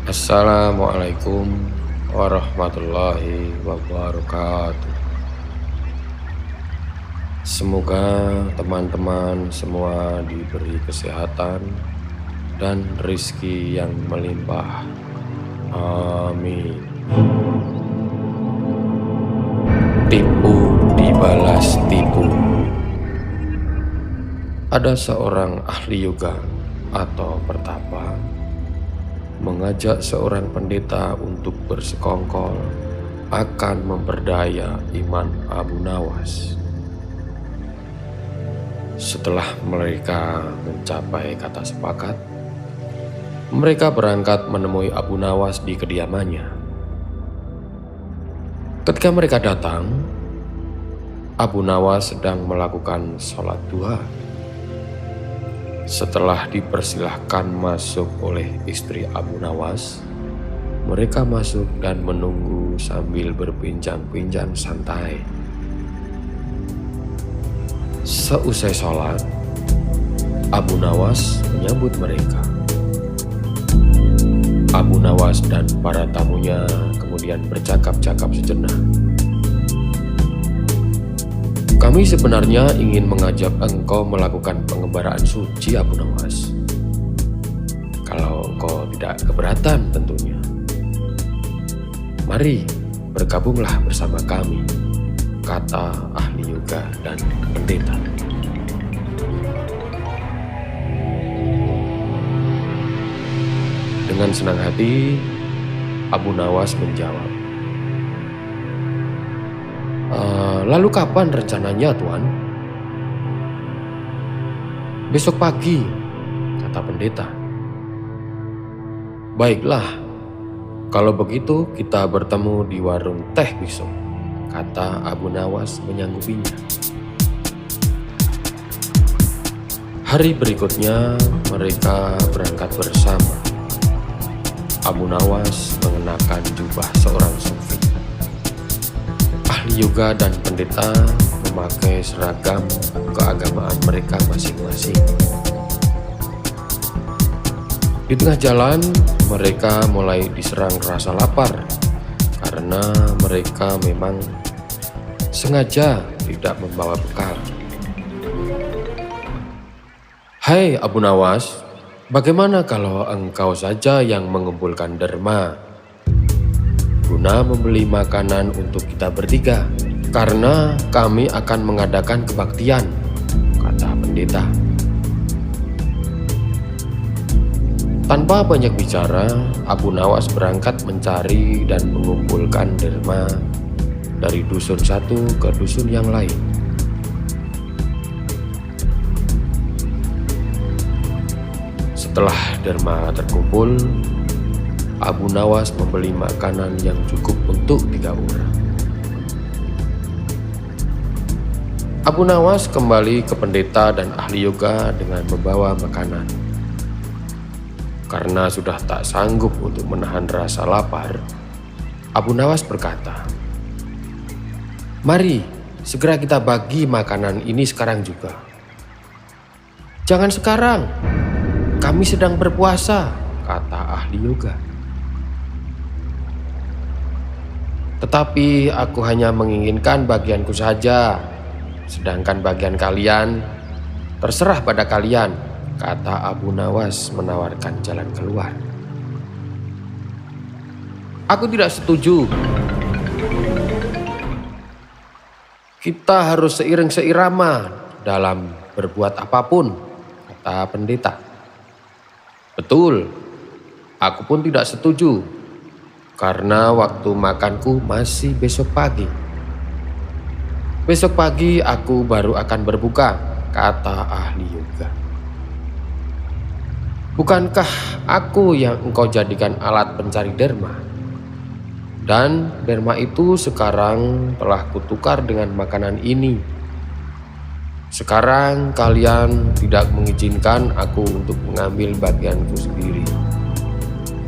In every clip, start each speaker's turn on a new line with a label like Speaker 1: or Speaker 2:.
Speaker 1: Assalamualaikum warahmatullahi wabarakatuh. Semoga teman-teman semua diberi kesehatan dan rizki yang melimpah. Amin. Tipu dibalas tipu. Ada seorang ahli yoga atau pertapa mengajak seorang pendeta untuk bersekongkol akan memperdaya iman Abu Nawas. Setelah mereka mencapai kata sepakat, mereka berangkat menemui Abu Nawas di kediamannya. Ketika mereka datang, Abu Nawas sedang melakukan sholat duha. Setelah dipersilahkan masuk oleh istri Abu Nawas, mereka masuk dan menunggu sambil berbincang-bincang santai. Seusai sholat, Abu Nawas menyambut mereka. Abu Nawas dan para tamunya kemudian bercakap-cakap sejenak. Kami sebenarnya ingin mengajak engkau melakukan pengembaraan suci, Abu Nawas. Kalau engkau tidak keberatan tentunya. Mari bergabunglah bersama kami, kata ahli yoga dan pendeta. Dengan senang hati, Abu Nawas menjawab, lalu kapan rencananya, Tuan? Besok pagi, kata pendeta. Baiklah, kalau begitu kita bertemu di warung teh besok, kata Abu Nawas menyanggupinya. Hari berikutnya mereka berangkat bersama. Abu Nawas mengenakan jubah seorang sufi. Ahli yoga dan pendeta memakai seragam keagamaan mereka masing-masing. Di tengah jalan, mereka mulai diserang rasa lapar karena mereka memang sengaja tidak membawa bekal. Hai Abu Nawas, bagaimana kalau engkau saja yang mengumpulkan derma guna membeli makanan untuk kita bertiga, karena kami akan mengadakan kebaktian, kata pendeta. Tanpa banyak bicara, Abu Nawas berangkat mencari dan mengumpulkan derma dari dusun satu ke dusun yang lain. Setelah derma terkumpul, Abu Nawas membeli makanan yang cukup untuk 3 orang. Abu Nawas kembali ke pendeta dan ahli yoga dengan membawa makanan. Karena sudah tak sanggup untuk menahan rasa lapar, Abu Nawas berkata, "Mari segera kita bagi makanan ini sekarang juga." "Jangan sekarang, kami sedang berpuasa," kata ahli yoga. "Tetapi aku hanya menginginkan bagianku saja, sedangkan bagian kalian terserah pada kalian," kata Abu Nawas menawarkan jalan keluar. "Aku tidak setuju. Kita harus seiring-seirama dalam berbuat apapun," kata pendeta. "Betul, aku pun tidak setuju, karena waktu makanku masih besok pagi. Besok pagi aku baru akan berbuka," kata ahli yoga. "Bukankah aku yang engkau jadikan alat pencari derma? Dan derma itu sekarang telah kutukar dengan makanan ini. Sekarang kalian tidak mengizinkan aku untuk mengambil bagianku sendiri.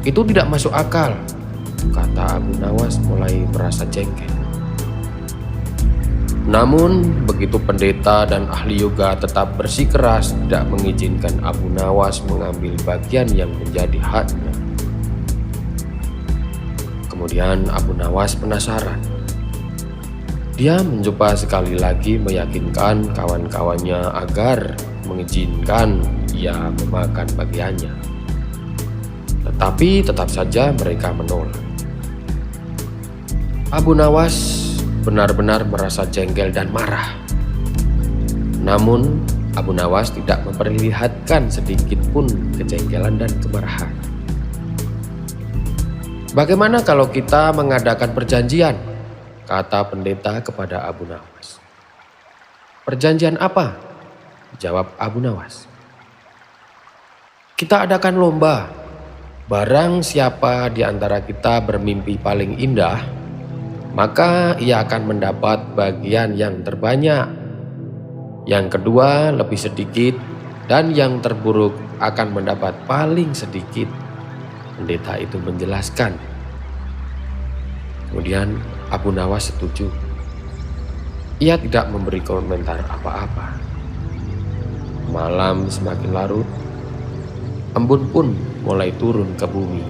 Speaker 1: Itu tidak masuk akal," kata Abu Nawas mulai merasa jengkel. Namun begitu pendeta dan ahli yoga tetap bersikeras tidak mengizinkan Abu Nawas mengambil bagian yang menjadi haknya. Kemudian Abu Nawas penasaran. Dia mencoba sekali lagi meyakinkan kawan-kawannya agar mengizinkan ia memakan bagiannya. Tetapi tetap saja mereka menolak. Abu Nawas benar-benar merasa jengkel dan marah. Namun Abu Nawas tidak memperlihatkan sedikit pun kejengkelan dan kemarahan. "Bagaimana kalau kita mengadakan perjanjian?" kata pendeta kepada Abu Nawas. "Perjanjian apa?" jawab Abu Nawas. "Kita adakan lomba. Barang siapa di antara kita bermimpi paling indah, maka ia akan mendapat bagian yang terbanyak. Yang kedua lebih sedikit, dan yang terburuk akan mendapat paling sedikit." Pendeta itu menjelaskan. Kemudian Abu Nawas setuju. Ia tidak memberi komentar apa-apa. Malam semakin larut, embun pun mulai turun ke bumi.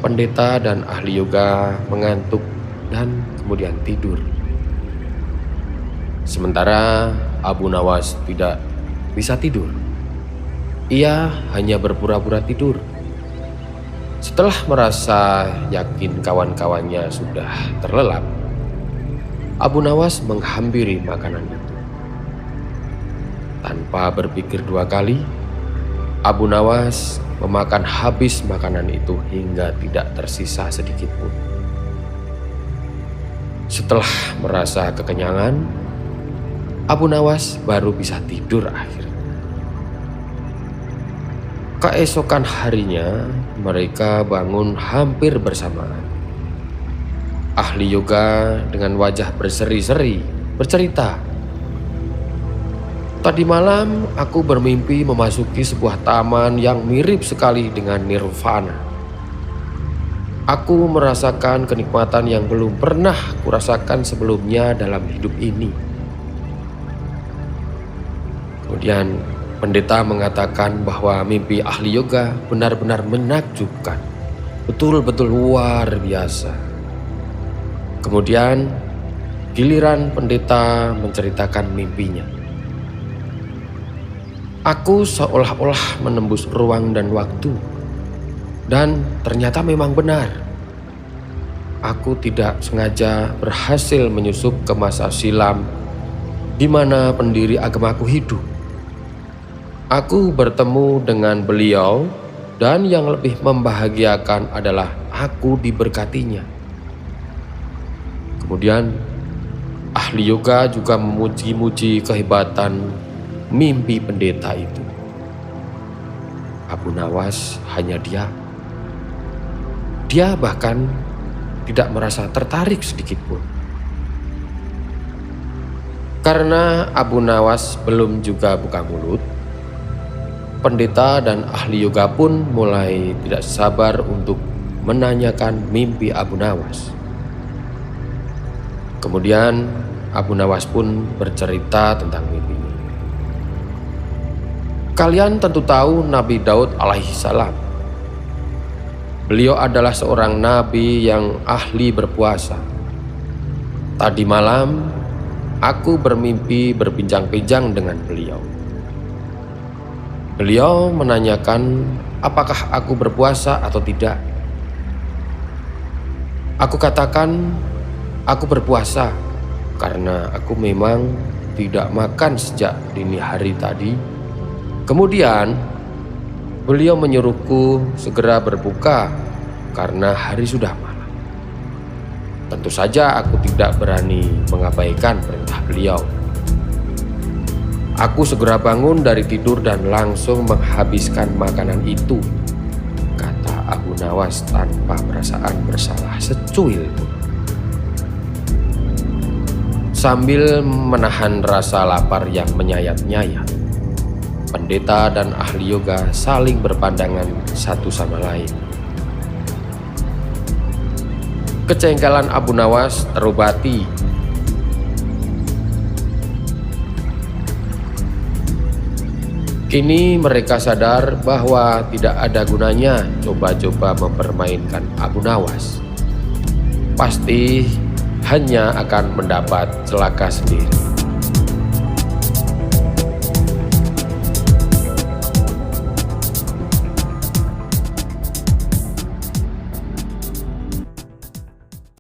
Speaker 1: Pendeta dan ahli yoga mengantuk dan kemudian tidur. Sementara Abu Nawas tidak bisa tidur. Ia hanya berpura-pura tidur. Setelah merasa yakin kawan-kawannya sudah terlelap, Abu Nawas menghampiri makanan itu. Tanpa berpikir dua kali, Abu Nawas memakan habis makanan itu hingga tidak tersisa sedikit pun. Setelah merasa kekenyangan, Abu Nawas baru bisa tidur akhirnya. Keesokan harinya mereka bangun hampir bersamaan. Ahli yoga dengan wajah berseri-seri bercerita, "Tadi malam aku bermimpi memasuki sebuah taman yang mirip sekali dengan nirvana. Aku merasakan kenikmatan yang belum pernah kurasakan sebelumnya dalam hidup ini." Kemudian pendeta mengatakan bahwa mimpi ahli yoga benar-benar menakjubkan, betul-betul luar biasa. Kemudian giliran pendeta menceritakan mimpinya. "Aku seolah-olah menembus ruang dan waktu, dan ternyata memang benar. Aku tidak sengaja berhasil menyusup ke masa silam di mana pendiri agamaku hidup. Aku bertemu dengan beliau, dan yang lebih membahagiakan adalah aku diberkatinya." Kemudian ahli yoga juga memuji-muji kehebatan mimpi pendeta itu. Abu Nawas hanya diam. Dia bahkan tidak merasa tertarik sedikit pun. Karena Abu Nawas belum juga buka mulut, pendeta dan ahli yoga pun mulai tidak sabar untuk menanyakan mimpi Abu Nawas. Kemudian Abu Nawas pun bercerita tentang mimpinya. "Kalian tentu tahu Nabi Daud alaihissalam. Beliau adalah seorang nabi yang ahli berpuasa. Tadi malam aku bermimpi berbincang-bincang dengan beliau. Beliau menanyakan apakah aku berpuasa atau tidak. Aku katakan aku berpuasa karena aku memang tidak makan sejak dini hari tadi. Kemudian beliau menyuruhku segera berbuka karena hari sudah malam. Tentu saja aku tidak berani mengabaikan perintah beliau. Aku segera bangun dari tidur dan langsung menghabiskan makanan itu," kata Abu Nawas tanpa perasaan bersalah secuil pun. Sambil menahan rasa lapar yang menyayat-nyayat, pendeta dan ahli yoga saling berpandangan satu sama lain. Kejengkelan Abu Nawas terobati. Kini mereka sadar bahwa tidak ada gunanya coba-coba mempermainkan Abu Nawas. Pasti hanya akan mendapat celaka sendiri.